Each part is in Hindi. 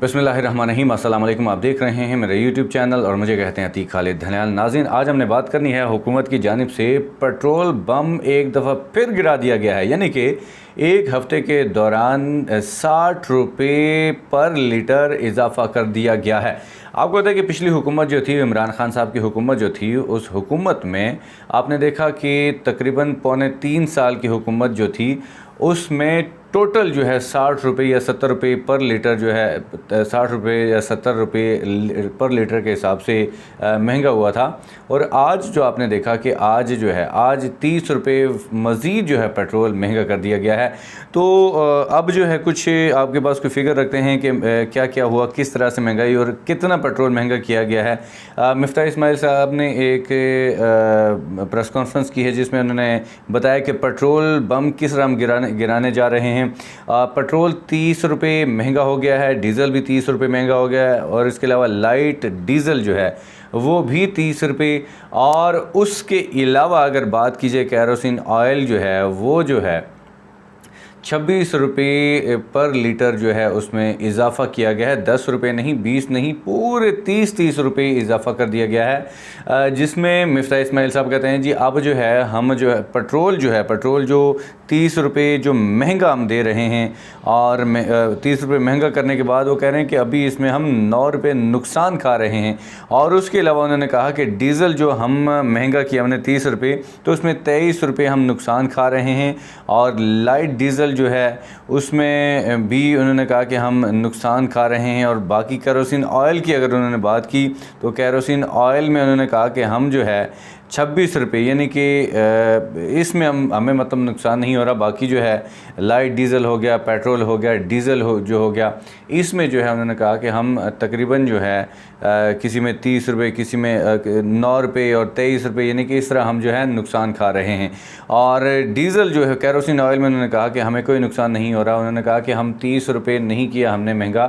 बिस्मिल्लाहिर्रहमानिर्रहीम। अस्सलाम वालेकुम। आप देख रहे हैं मेरा यूट्यूब चैनल और मुझे कहते हैं अतीक खालिद धनियाल। नाज़रीन, आज हमने बात करनी है हुकूमत की जानिब से पेट्रोल बम एक दफ़ा फिर गिरा दिया गया है, यानी कि एक हफ़्ते के दौरान 60 रुपये पर लीटर इजाफ़ा कर दिया गया है। आपको पता है कि पिछली हुकूमत जो थी, इमरान खान साहब की हुकूमत जो थी, उस हुकूमत में आपने देखा कि तकरीबन पौने 3 साल की हुकूमत जो थी उसमें टोटल जो है 60 रुपये या 70 रुपये पर लीटर जो है 60 रुपये या 70 रुपये पर लीटर के हिसाब से महंगा हुआ था। और आज जो आपने देखा कि आज जो है आज 30 रुपये मज़ीद जो है पेट्रोल महंगा कर दिया गया है। तो अब जो है कुछ आपके पास कोई फिगर रखते हैं कि क्या क्या हुआ, किस तरह से महंगाई और कितना पेट्रोल महंगा किया गया है। मिफ्ता इस्माइल साहब ने एक प्रेस कॉन्फ्रेंस की है जिसमें उन्होंने बताया कि पेट्रोल बम किस तरह गिराने जा रहे हैं। पेट्रोल 30 रुपये महंगा हो गया है, डीज़ल भी 30 रुपये महंगा हो गया है और इसके अलावा लाइट डीज़ल जो है वो भी 30 रुपये। और उसके अलावा अगर बात की जाए केरोसिन ऑयल जो है वो जो है 26 रुपये पर लीटर जो है उसमें इजाफ़ा किया गया है। 10 रुपये नहीं, 20 नहीं, पूरे 30 रुपये इजाफ़ा कर दिया गया है। जिसमें मिफ्ता इस्माइल साहब कहते हैं जी अब जो है हम जो है पेट्रोल जो 30 रुपये जो महंगा हम दे रहे हैं और 30 रुपये महंगा करने के बाद वो कह रहे हैं कि अभी इसमें हम 9 रुपये नुकसान खा रहे हैं। और उसके अलावा उन्होंने कहा कि डीज़ल जो हम महंगा किया हमने 30 रुपये, तो उसमें 23 रुपये हम नुकसान खा रहे हैं। और लाइट डीज़ल जो है उसमें भी उन्होंने कहा कि हम नुकसान खा रहे हैं। और बाकी केरोसिन ऑयल की अगर उन्होंने बात की तो केरोसिन ऑयल में उन्होंने कहा कि हम जो है 26 रुपये, यानी कि इसमें हमें मतलब नुकसान नहीं हो रहा। बाकी जो है लाइट डीज़ल हो गया, पेट्रोल हो गया, डीज़ल जो हो गया, इसमें जो है उन्होंने कहा कि हम तकरीबन जो है किसी में 30 रुपये, किसी में 9 रुपये और 23 रुपये, यानी कि इस तरह हम जो है नुकसान खा रहे हैं। और डीज़ल जो है केरोसिन ऑयल में उन्होंने कहा कि हमें कोई नुकसान नहीं हो रहा। उन्होंने कहा कि हम 30 रुपये नहीं किया हमने महंगा,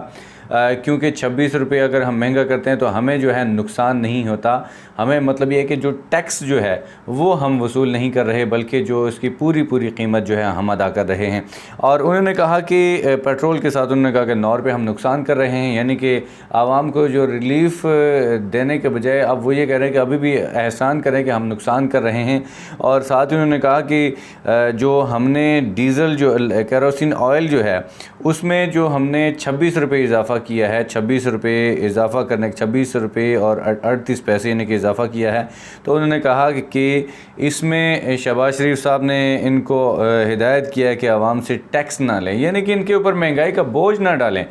क्योंकि 26 रुपये अगर हम महंगा करते हैं तो हमें जो है नुकसान नहीं होता। हमें मतलब ये है कि जो टैक्स जो है वो हम वसूल नहीं कर रहे, बल्कि जो इसकी पूरी कीमत जो है हम अदा कर रहे हैं। और उन्होंने कहा कि पेट्रोल के साथ उन्होंने कहा कि 9 रुपये हम नुकसान कर रहे हैं, यानी कि आवाम को जो रिलीफ़ देने के बजाय अब वो ये कह रहे हैं कि अभी भी एहसान करें कि हम नुकसान कर रहे हैं। और साथ ही उन्होंने कहा कि जो हमने डीज़ल जो केरोसिन ऑयल जो है उसमें जो हमने 26 रुपये इजाफ़ा किया है, 26 रुपये इजाफ़ा करने 26 रुपये और 38 पैसे यानी कि इजाफ़ा किया है। तो उन्होंने कहा कि इसमें शहबाज शरीफ साहब ने इनको हिदायत किया है कि आवाम से टैक्स ना लें, यानी कि इनके ऊपर महंगाई का बोझ ना डालें।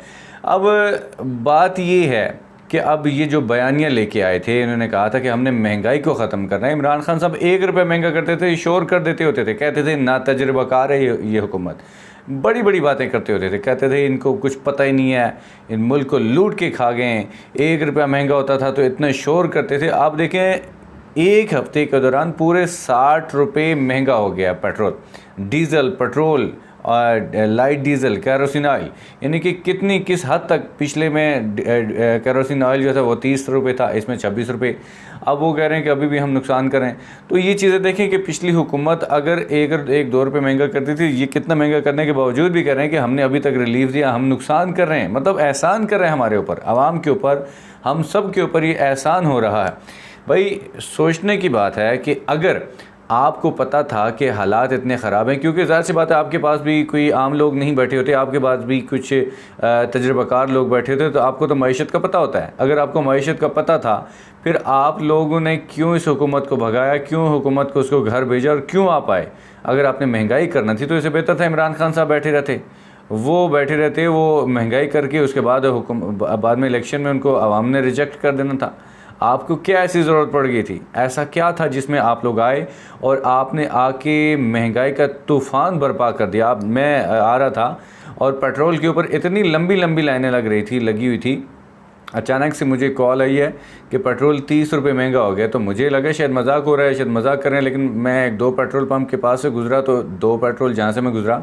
अब बात ये है कि अब ये जो बयानियाँ लेके आए थे, इन्होंने कहा था कि हमने महंगाई को ख़त्म करना है। इमरान खान साहब 1 रुपये महंगा करते थे, शोर कर देते होते थे, कहते थे ना तजुर्बाकार है ये हुकूमत, बड़ी बातें करते होते थे, कहते थे इनको कुछ पता ही नहीं है, इन मुल्क को लूट के खा गए। 1 रुपया महंगा होता था तो इतना शोर करते थे। आप देखें एक हफ़्ते के दौरान पूरे 60 रुपये महंगा हो गया पेट्रोल, डीज़ल, पेट्रोल और लाइट डीज़ल, केरोसिन ऑयल, यानी कि किस हद तक पिछले में केरोसिन ऑयल जो था वो 30 रुपये था, इसमें 26 रुपये। अब वो कह रहे हैं कि अभी भी हम नुकसान करें। तो ये चीज़ें देखें कि पिछली हुकूमत अगर 1-2 रुपये महंगा करती थी, ये कितना महंगा करने के बावजूद भी कह रहे हैं कि हमने अभी तक रिलीफ दिया, हम नुकसान कर रहे हैं, मतलब एहसान कर रहे हैं हमारे ऊपर, आवाम के ऊपर, हम सब के ऊपर ये एहसान हो रहा है। भाई सोचने की बात है कि अगर आपको पता था कि हालात इतने ख़राब हैं, क्योंकि ज़ाहिर सी बात है आपके पास भी कोई आम लोग नहीं बैठे होते, आपके पास भी कुछ तजुर्बाकार लोग बैठे होते, तो आपको तो मईशत का पता होता है। अगर आपको मईशत का पता था, फिर आप लोगों ने क्यों इस हुकूमत को भगाया, क्यों हुकूमत को उसको घर भेजा और क्यों आप आए? अगर आपने महंगाई करना थी तो इससे बेहतर था इमरान खान साहब बैठे रहते, वो महंगाई करके उसके बाद में इलेक्शन में उनको आवाम ने रिजेक्ट कर देना था। आपको क्या ऐसी ज़रूरत पड़ गई थी, ऐसा क्या था जिसमें आप लोग आए और आपने आके महंगाई का तूफ़ान बर्पा कर दिया। मैं आ रहा था और पेट्रोल के ऊपर इतनी लंबी लाइनें लगी हुई थी। अचानक से मुझे कॉल आई है कि पेट्रोल 30 रुपये महंगा हो गया। तो मुझे लगा शायद मजाक हो रहा है, शायद मजाक कर रहे हैं, लेकिन मैं 2 पेट्रोल पंप के पास से गुज़रा तो 2 पेट्रोल जहाँ से मैं गुज़रा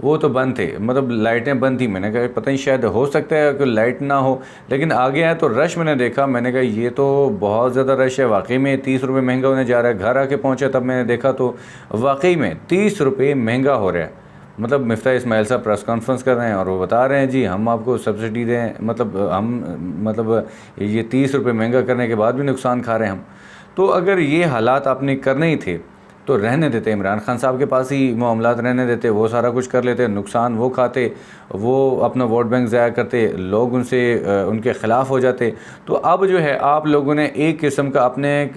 वो तो बंद थे, मतलब लाइटें बंद थी। मैंने कहा पता नहीं शायद हो सकता है कि लाइट ना हो, लेकिन आगे आए तो रश मैंने देखा, मैंने कहा ये तो बहुत ज़्यादा रश है, वाकई में 30 रुपये महंगा होने जा रहा है। घर आके पहुँचा तब मैंने देखा तो वाकई में 30 रुपये महंगा हो रहा है। मतलब मिफ्ताह इस्माइल साहब प्रेस कॉन्फ्रेंस कर रहे हैं और वो बता रहे हैं जी हम आपको सब्सिडी दें, मतलब ये 30 रुपये महंगा करने के बाद भी नुकसान खा रहे हैं हम। तो अगर ये हालात आपने करने ही थे तो रहने देते, इमरान खान साहब के पास ही मामलात रहने देते, वो सारा कुछ कर लेते, नुकसान वो खाते, वो अपना वोट बैंक ज़ाया करते, लोग उनसे उनके ख़िलाफ़ हो जाते। तो अब जो है आप लोगों ने एक किस्म का अपने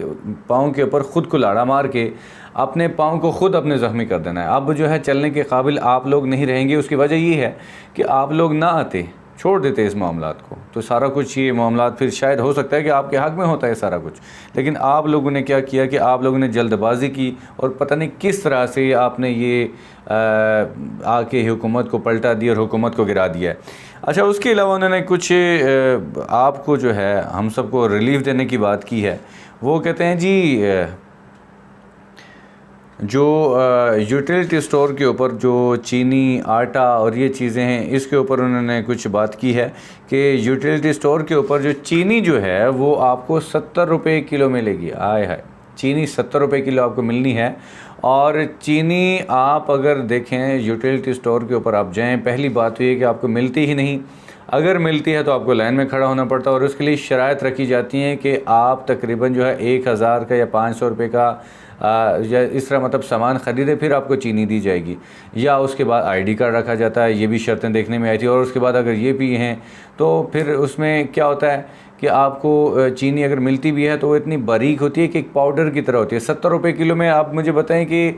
पाँव के ऊपर ख़ुद को लाड़ा मार के अपने पाँव को ख़ुद अपने ज़ख्मी कर देना है। अब जो है चलने के काबिल आप लोग नहीं रहेंगे। उसकी वजह ये है कि आप लोग ना आते, छोड़ देते इस मामलात को, तो सारा कुछ ये मामलात फिर शायद हो सकता है कि आपके हक़ में होता है सारा कुछ। लेकिन आप लोगों ने क्या किया कि आप लोगों ने जल्दबाजी की और पता नहीं किस तरह से आपने ये आके हुकूमत को पलटा दिया और हुकूमत को गिरा दिया है। अच्छा, उसके अलावा उन्होंने कुछ आपको जो है हम सबको रिलीफ देने की बात की है। वो कहते हैं जी जो यूटिलिटी स्टोर के ऊपर जो चीनी, आटा और ये चीज़ें हैं, इसके ऊपर उन्होंने कुछ बात की है कि यूटिलिटी स्टोर के ऊपर जो चीनी जो है वो आपको 70 रुपये किलो मिलेगी। आए है, चीनी 70 रुपये किलो आपको मिलनी है। और चीनी आप अगर देखें यूटिलिटी स्टोर के ऊपर आप जाएं, पहली बात तो ये कि आपको मिलती ही नहीं। अगर मिलती है तो आपको लाइन में खड़ा होना पड़ता है और उसके लिए शराइत रखी जाती हैं कि आप तकरीबन जो है 1000 का या 500 रुपये का या इस तरह मतलब सामान ख़रीदे फिर आपको चीनी दी जाएगी। या उसके बाद आईडी कार्ड रखा जाता है, ये भी शर्तें देखने में आई थी। और उसके बाद अगर ये भी हैं तो फिर उसमें क्या होता है कि आपको चीनी अगर मिलती भी है तो वो इतनी बारीक होती है कि एक पाउडर की तरह होती है। 70 रुपये किलो में आप मुझे बताएं कि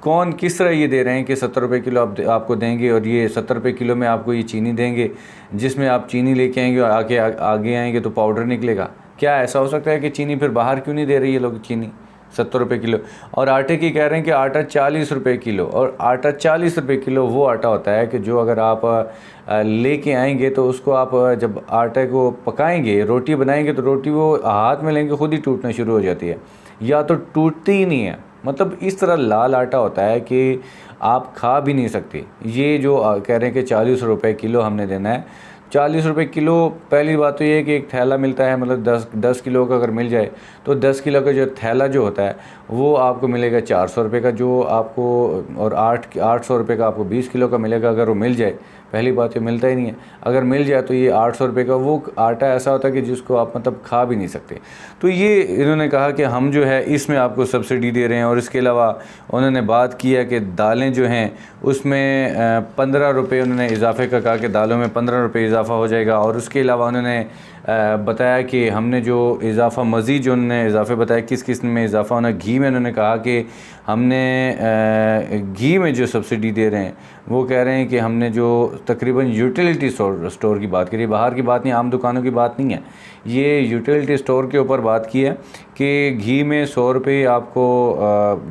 कौन किस तरह ये दे रहे हैं कि 70 रुपये किलो आपको देंगे और ये 70 रुपये किलो में आपको ये चीनी देंगे, जिसमें आप चीनी लेके आएंगे और आगे आएंगे तो पाउडर निकलेगा। क्या ऐसा हो सकता है कि चीनी फिर बाहर क्यों नहीं दे रही है लोग चीनी 70 रुपये किलो? और आटे की कह रहे हैं कि आटा 40 रुपये किलो। और आटा 40 रुपये किलो वो आटा होता है कि जो अगर आप लेके आएंगे तो उसको आप जब आटे को पकाएंगे, रोटी बनाएंगे तो रोटी वो हाथ में लेंगे खुद ही टूटना शुरू हो जाती है, या तो टूटती ही नहीं है। मतलब इस तरह लाल आटा होता है कि आप खा भी नहीं सकते। ये जो कह रहे हैं कि 40 रुपये किलो हमने देना है, 40 रुपये किलो। पहली बात तो ये है कि एक थैला मिलता है, मतलब 10 किलो का अगर मिल जाए तो 10 किलो का जो थैला जो होता है वो आपको मिलेगा 400 रुपये का, जो आपको और 800 रुपये का आपको 20 किलो का मिलेगा अगर वो मिल जाए। पहली बात ये मिलता ही नहीं है। अगर मिल जाए तो ये 800 रुपये का वो आटा ऐसा होता है कि जिसको आप मतलब खा भी नहीं सकते। तो ये इन्होंने कहा कि हम जो है इसमें आपको सब्सिडी दे रहे हैं। और इसके अलावा उन्होंने बात की है कि दालें जो हैं उसमें 15 रुपये उन्होंने इजाफे का कहा कि दालों में 15 रुपये इजाफा हो जाएगा। और उसके अलावा उन्होंने बताया कि हमने जो इजाफ़ा मज़ीद जो उन्होंने इजाफे बताया किस किस में इजाफ़ा होना। घी में उन्होंने कहा कि हमने घी में जो सब्सिडी दे रहे हैं वो कह रहे हैं कि हमने जो तकरीबन यूटिलिटी स्टोर की बात करी, बाहर की बात नहीं, आम दुकानों की बात नहीं है, ये यूटिलिटी स्टोर के ऊपर बात की है कि घी में 100 रुपये आपको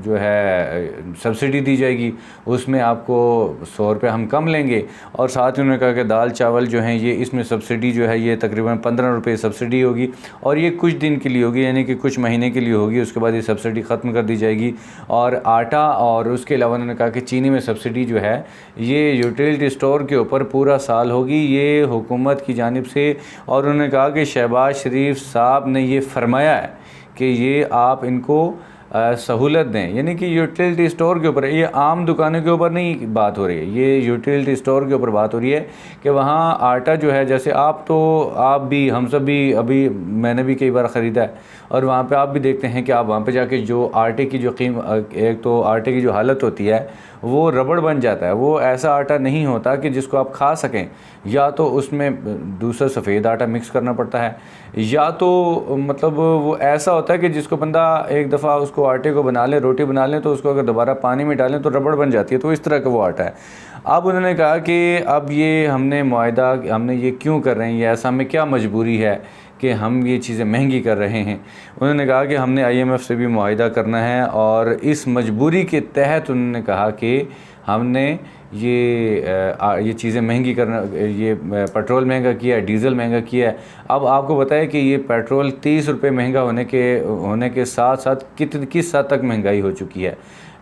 जो है सब्सिडी दी जाएगी, उसमें आपको 100 रुपये हम कम लेंगे। और साथ ही उन्होंने कहा कि दाल चावल जो हैं ये इसमें सब्सिडी जो है ये तकरीबन 15 रुपये सब्सिडी होगी और ये कुछ दिन के लिए होगी, यानी कि कुछ महीने के लिए होगी, उसके बाद ये सब्सिडी ख़त्म कर दी जाएगी। और आटा और उसके अलावा उन्होंने कहा कि चीनी में सब्सिडी जो है ये यूटिलिटी स्टोर के ऊपर पूरा साल होगी, ये हुकूमत की जानिब से। और उन्होंने कहा कि शहबाज शरीफ साहब ने ये फरमाया है कि ये आप इनको सहूलत दें, यानी कि यूटिलिटी स्टोर के ऊपर, ये आम दुकानों के ऊपर नहीं बात हो रही है, ये यूटिलिटी स्टोर के ऊपर बात हो रही है कि वहाँ आटा जो है, जैसे आप भी हम सब भी अभी मैंने भी कई बार ख़रीदा है और वहाँ पे आप भी देखते हैं कि आप वहाँ पे जाके जो आटे की जो एक तो आटे की जो हालत होती है वो रबड़ बन जाता है, वो ऐसा आटा नहीं होता कि जिसको आप खा सकें। या तो उसमें दूसरा सफ़ेद आटा मिक्स करना पड़ता है, या तो मतलब वो ऐसा होता है कि जिसको बंदा एक दफ़ा उसको आटे को बना ले, रोटी बना लें तो उसको अगर दोबारा पानी में डालें तो रबड़ बन जाती है। तो इस तरह का वो आटा है। अब उन्होंने कहा कि अब ये हमने मुआहदा हमने ये क्यों कर रहे हैं, ये ऐसा हमें क्या मजबूरी है कि हम ये चीज़ें महंगी कर रहे हैं। उन्होंने कहा कि हमने IMF से भी मुआहदा करना है और इस मजबूरी के तहत उन्होंने कहा कि हमने ये चीज़ें महंगी करना, ये पेट्रोल महंगा किया है, डीज़ल महंगा किया है। अब आपको बताया कि ये पेट्रोल 30 रुपये महंगा होने के साथ साथ किस हद तक महंगाई हो चुकी है।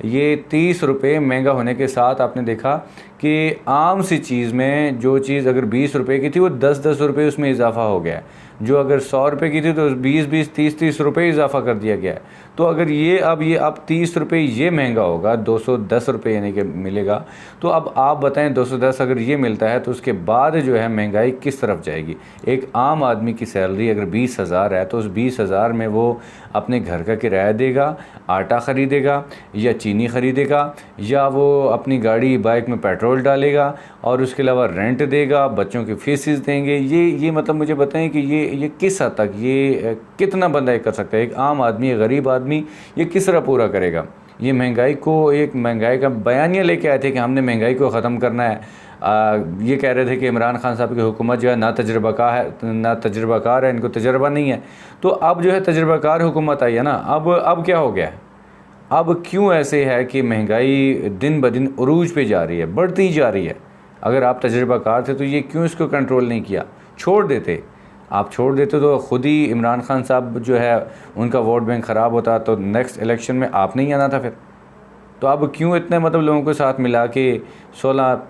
ये 30 रुपये महंगा होने के साथ आपने देखा कि आम सी चीज़ में जो चीज़ अगर 20 रुपये की थी वो 10-10 रुपये उसमें इजाफा हो गया है। जो अगर 100 रुपये की थी तो 20-20, 30-30 रुपये इजाफा कर दिया गया है। तो अगर ये अब 30 रुपये ये महंगा होगा, 210 रुपये यानी कि मिलेगा। तो अब आप बताएं 210 अगर ये मिलता है तो उसके बाद जो है महंगाई किस तरफ जाएगी। एक आम आदमी की सैलरी अगर 20,000 है तो उस 20,000 में वो अपने घर का किराया देगा, आटा ख़रीदेगा या चीनी ख़रीदेगा, या वो अपनी गाड़ी बाइक में पेट्रोल डालेगा, और उसके अलावा रेंट देगा, बच्चों की फीसिस देंगे। ये मतलब मुझे बताएं कि ये किस हद तक, ये कितना बंदा ये कर सकता है। एक आम आदमी, एक गरीब आदमी ये किस तरह पूरा करेगा। ये महंगाई को, एक महंगाई का बयानिया लेके आए थे कि हमने महंगाई को ख़त्म करना है। ये कह रहे थे कि इमरान खान साहब की हुकूमत जो है ना तजर्बाकार है, इनको तजर्बा नहीं है। तो अब जो है तजर्बाकार हुकूमत आई है ना। अब क्या हो गया है, अब क्यों ऐसे है कि महंगाई दिन ब दिन उरूज पे जा रही है, बढ़ती जा रही है। अगर आप तजर्बाकार थे तो ये क्यों इसको कंट्रोल नहीं किया, छोड़ देते। आप छोड़ देते तो ख़ुद ही इमरान खान साहब जो है उनका वोट बैंक ख़राब होता, तो नेक्स्ट इलेक्शन में आपने ही आना था फिर। तो अब क्यों इतने मतलब लोगों के साथ मिला के, 16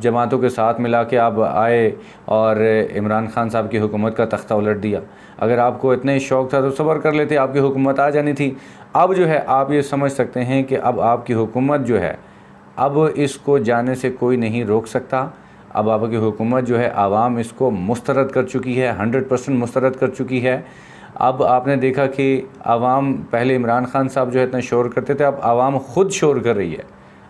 जमातों के साथ मिला के आप आए और इमरान खान साहब की हुकूमत का तख्ता उलट दिया। अगर आपको इतने शौक़ था तो सब्र कर लेते, आपकी हुकूमत आ जानी थी। अब जो है आप ये समझ सकते हैं कि अब आपकी हुकूमत जो है, अब इसको जाने से कोई नहीं रोक सकता। अब आपकी हुकूमत जो है आवाम इसको मुस्तरद कर चुकी है, 100% मुस्तरद कर चुकी है। अब आपने देखा कि आवाम, पहले इमरान खान साहब जो है इतना शोर करते थे, अब आवाम ख़ुद शोर कर रही है।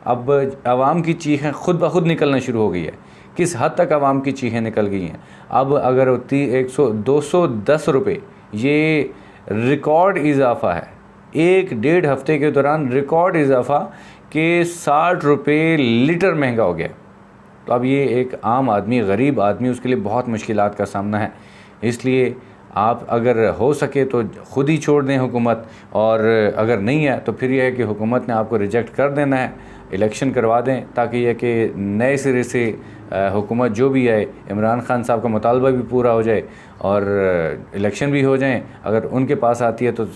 अब आवाम की चीखें खुद ब खुद निकलना शुरू हो गई है। किस हद तक आवाम की चीखें निकल गई हैं। अब अगर 210 रुपये ये रिकॉर्ड इजाफ़ा है, 1-1.5 हफ़्ते के दौरान रिकॉर्ड इजाफ़ा के 60 रुपये लीटर महंगा हो गया। तो अब ये एक आम आदमी, गरीब आदमी, उसके लिए बहुत मुश्किलात का सामना है। इसलिए आप अगर हो सके तो ख़ुद ही छोड़ दें हुकूमत, और अगर नहीं है तो फिर यह है कि हुकूमत ने आपको रिजेक्ट कर देना है, इलेक्शन करवा दें, ताकि यह कि नए सिरे से हुकूमत जो भी आए, इमरान खान साहब का मुतालबा भी पूरा हो जाए और इलेक्शन भी हो जाएं। अगर उनके पास आती है तो